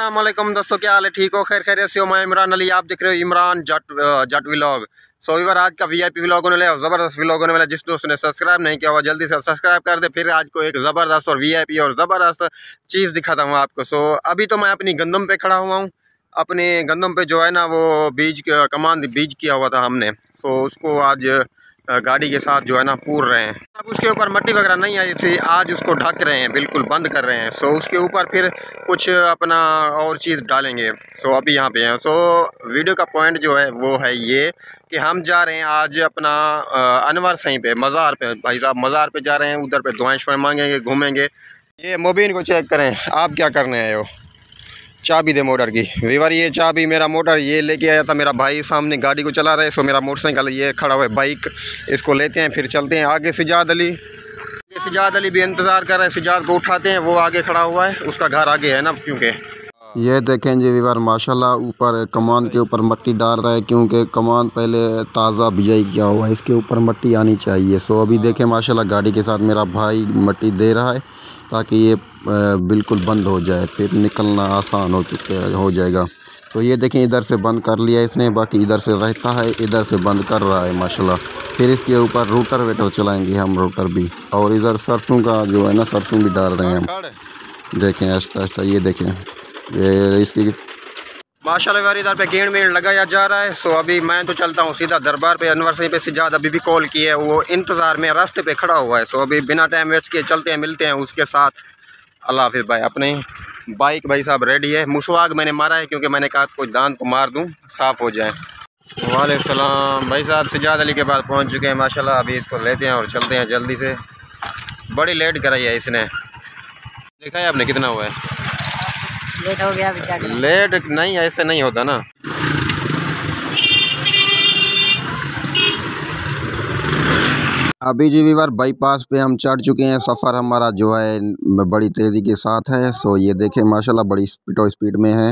अस्सलाम वालेकुम दोस्तों, क्या हाल है? ठीक हो? खैर खैरियत से हो? मैं इमरान अली, आप देख रहे हो इमरान जट व्लॉग। सो वीवर आज का वीआईपी व्लॉग होने वाला है, ज़बरदस्त व्लॉग होने वाला है। जिस दोस्त ने सब्सक्राइब नहीं किया हुआ जल्दी से सब्सक्राइब कर दे। फिर आज को एक ज़बरदस्त और वीआईपी और ज़बरदस्त चीज़ दिखाता हूँ आपको। सो अभी तो मैं अपनी गंदम पे खड़ा हुआ हूँ। अपने गंदम पे जो है ना वो बीज कमान बीज किया हुआ था हमने। सो उसको आज गाड़ी के साथ जो है ना पूर रहे हैं। अब उसके ऊपर मट्टी वगैरह नहीं आई थी, आज उसको ढक रहे हैं, बिल्कुल बंद कर रहे हैं। सो उसके ऊपर फिर कुछ अपना और चीज़ डालेंगे। सो अभी यहाँ पे हैं। सो वीडियो का पॉइंट जो है वो है ये कि हम जा रहे हैं आज अपना अनवर सहीं पे मज़ार पे। भाई साहब मज़ार पे जा रहे हैं, उधर पे दुआएं शुआएं मांगेंगे, घूमेंगे। ये मोबिन को चेक करें, आप क्या करने आए हो? चाबी दे मोटर की। वीवर ये चाबी मेरा मोटर ये लेके आया था मेरा भाई, सामने गाड़ी को चला रहे। सो मेरा मोटरसाइकिल ये खड़ा हुआ है बाइक, इसको लेते हैं फिर चलते हैं आगे। सिजाद अली भी इंतज़ार कर रहे हैं, सिजाद को उठाते हैं, वो आगे खड़ा हुआ है, उसका घर आगे है ना। क्योंकि ये देखें जी वीवर माशाल्लाह ऊपर कमान के ऊपर मट्टी डाल रहा है, क्योंकि कमान पहले ताज़ा बिजाई किया हुआ है, इसके ऊपर मट्टी आनी चाहिए। सो अभी देखें माशाल्लाह गाड़ी के साथ मेरा भाई मट्टी दे रहा है ताकि ये बिल्कुल बंद हो जाए, फिर निकलना आसान हो जाएगा। तो ये देखें इधर से बंद कर लिया इसने, बाकी इधर से रहता है, इधर से बंद कर रहा है माशाल्लाह। फिर इसके ऊपर रोटर वेटर चलाएंगे हम, रोटर भी। और इधर सरसों का जो है ना सरसों भी डाल रहे हैं हम। देखें आस्ता आस्ता, ये देखें ये इसकी माशाल्लाह इधर पे गेंद वेंड लगाया जा रहा है। सो अभी मैं तो चलता हूँ सीधा दरबार पे। अनवर सहीं पे सिजाद अभी भी कॉल की है, वो इंतज़ार में रास्ते पे खड़ा हुआ है। सो अभी बिना टाइम वेस्ट किए चलते हैं, मिलते हैं उसके साथ। अल्लाह हाफिज़ भाई। अपनी बाइक भाई साहब रेडी है। मुसवाग मैंने मारा है क्योंकि मैंने कहा कोई दांत को मार दूँ, साफ़ हो जाए। वालेकुम सलाम भाई साहब, सिजाद अली के पास पहुँच चुके हैं माशाल्लाह। अभी इसको लेते हैं और चलते हैं जल्दी से। बड़ी लेट कराई है इसने, देखा है आपने कितना हुआ है? लेट हो गया। लेट नहीं, ऐसे नहीं होता ना। अभी जी वीवर बाईपास पे हम चढ़ चुके हैं। सफ़र हमारा जो है बड़ी तेज़ी के साथ है। सो ये देखें माशाल्लाह बड़ी स्पीड में है।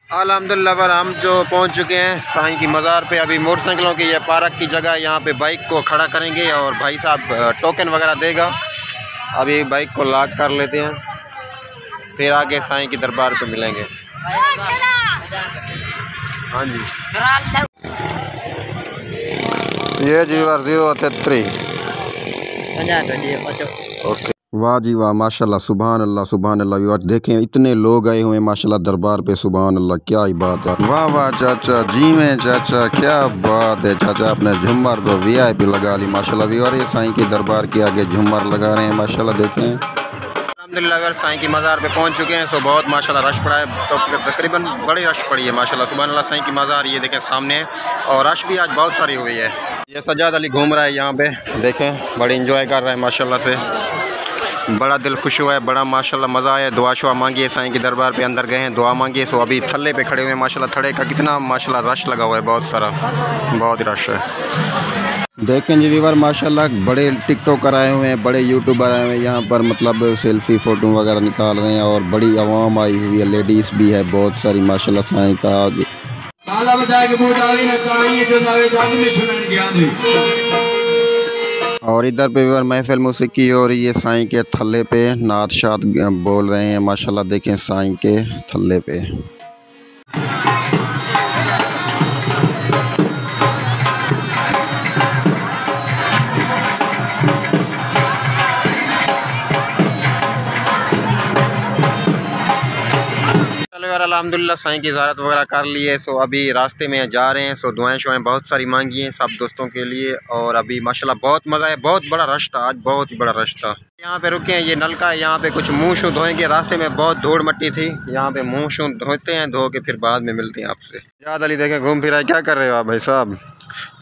अल्हम्दुलिल्लाह पर हम जो पहुंच चुके हैं साईं की मज़ार पे। अभी मोटरसाइकिलों की ये पार्क की जगह, यहाँ पे बाइक को खड़ा करेंगे और भाई साहब टोकन वगैरह देगा। अभी बाइक को लॉक कर लेते हैं, फिर आगे साईं की दरबार पे मिलेंगे। हाँ जी, ये जी 033। ओके, वाह जी वाह माशाल्लाह, सुभान अल्लाह सुभान अल्लाह। व्यूअर देखें इतने लोग आए हुए हैं माशाल्लाह दरबार पे, सुभान अल्लाह, क्या ही बात है। वाह वाह चाचा जी में चाचा, क्या बात है चाचा, अपने झुम्मर को वीआईपी लगा ली माशाल्लाह। व्यूअर ये साईं के दरबार के आगे झुम्मर लगा रहे हैं माशाल्लाह। देखें अल्हम्दुलिल्लाह साईं की मज़ार पे पहुंच चुके हैं। सो बहुत माशाल्लाह रश पड़ा है, तो तकरीबन बड़ी रश पड़ी है माशाल्लाह। सुभान अल्लाह, साईं की मज़ार ये देखें सामने, और रश भी आज बहुत सारी हुई है। ये सजाद अली घूम रहा है यहाँ पे, देखें बड़ी इंजॉय कर रहा है माशाल्लाह से। बड़ा दिल खुश हुआ है, बड़ा माशाल्लाह मज़ा आया। दुआ शुआ मांगी है साईं की दरबार पे, अंदर गए हैं, दुआ मांगी है। सो अभी थल्ले पे खड़े हुए हैं माशाल्लाह। थड़े का कितना माशाल्लाह रश लगा हुआ है, बहुत सारा, बहुत रश है। देखें जी वीवर माशाल्लाह बड़े टिकटॉकर आए हुए हैं, बड़े यूट्यूबर आए हुए हैं यहाँ पर, मतलब सेल्फ़ी फ़ोटो वगैरह निकाल रहे हैं। और बड़ी आवाम आई हुई है, लेडीज़ भी है बहुत सारी माशाल्लाह। साईं का और इधर पे वीवर महफिल मौसीकी हो रही है साईं के थल्ले पे, नात शात बोल रहे हैं माशाल्लाह। देखें साईं के थल्ले पे। अल्हम्दुलिल्लाह साईं की ज़ियारत वगैरह कर ली है। सो अभी रास्ते में जा रहे हैं। सो दुआएं शुआएं बहुत सारी मांगी हैं सब दोस्तों के लिए। और अभी माशाल्लाह बहुत मज़ा है, बहुत बड़ा रश था आज, बहुत ही बड़ा रश था। यहाँ पे रुके हैं, ये नलका है, यहाँ पे कुछ मुँह शूँ धोएंगे। रास्ते में बहुत धूड़ मट्टी थी, यहाँ पे मुँह शूँ धोते हैं, धो के फिर बाद में मिलते हैं आपसे। याद अली देखें घूम फिर आए, क्या कर रहे हो आप भाई साहब?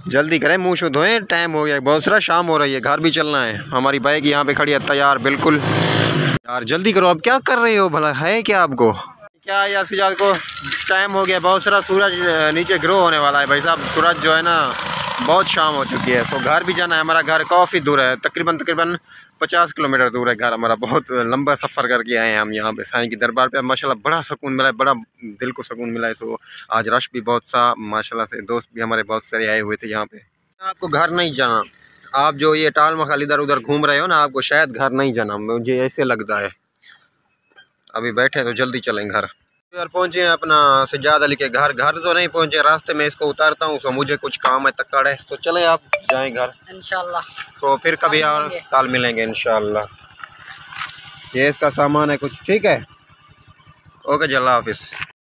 जल्दी करें, मुँह शूँ धोएं, टाइम हो गया बहुत सारा, शाम हो रही है, घर भी चलना है। हमारी बाइक यहाँ पे खड़ी है तैयार बिल्कुल। यार जल्दी करो, आप क्या कर रहे हो भला, है क्या आपको? क्या यार सिजाद को टाइम हो गया बहुत सारा, सूरज नीचे ग्रो होने वाला है भाई साहब। सूरज जो है ना बहुत शाम हो चुकी है। तो घर भी जाना है, हमारा घर काफ़ी दूर है, तकरीबन 50 किलोमीटर दूर है घर हमारा। बहुत लंबा सफ़र करके आए हैं हम यहाँ पे साईं की दरबार पे। माशाल्लाह बड़ा सुकून मिला है, बड़ा दिल को सुकून मिला है। सो आज रश भी बहुत सा माशाल्लाह से, दोस्त भी हमारे बहुत सारे आए हुए थे यहाँ पे। आपको घर नहीं जाना, आप जो ये टाल मखाल इधर उधर घूम रहे हो ना, आपको शायद घर नहीं जाना, मुझे ऐसे लगता है। अभी बैठे तो जल्दी चलें घर। यार पहुंचे हैं अपना सज्जाद अली के घर। घर तो नहीं पहुंचे, रास्ते में इसको उतारता हूँ, सो मुझे कुछ काम है तक्कड़ है, तो चले आप जाएं घर इंशाल्लाह। तो फिर कभी और कल मिलेंगे इंशाल्लाह। ये इसका सामान है कुछ, ठीक है, ओके जी, अल्लाह हाफिज़।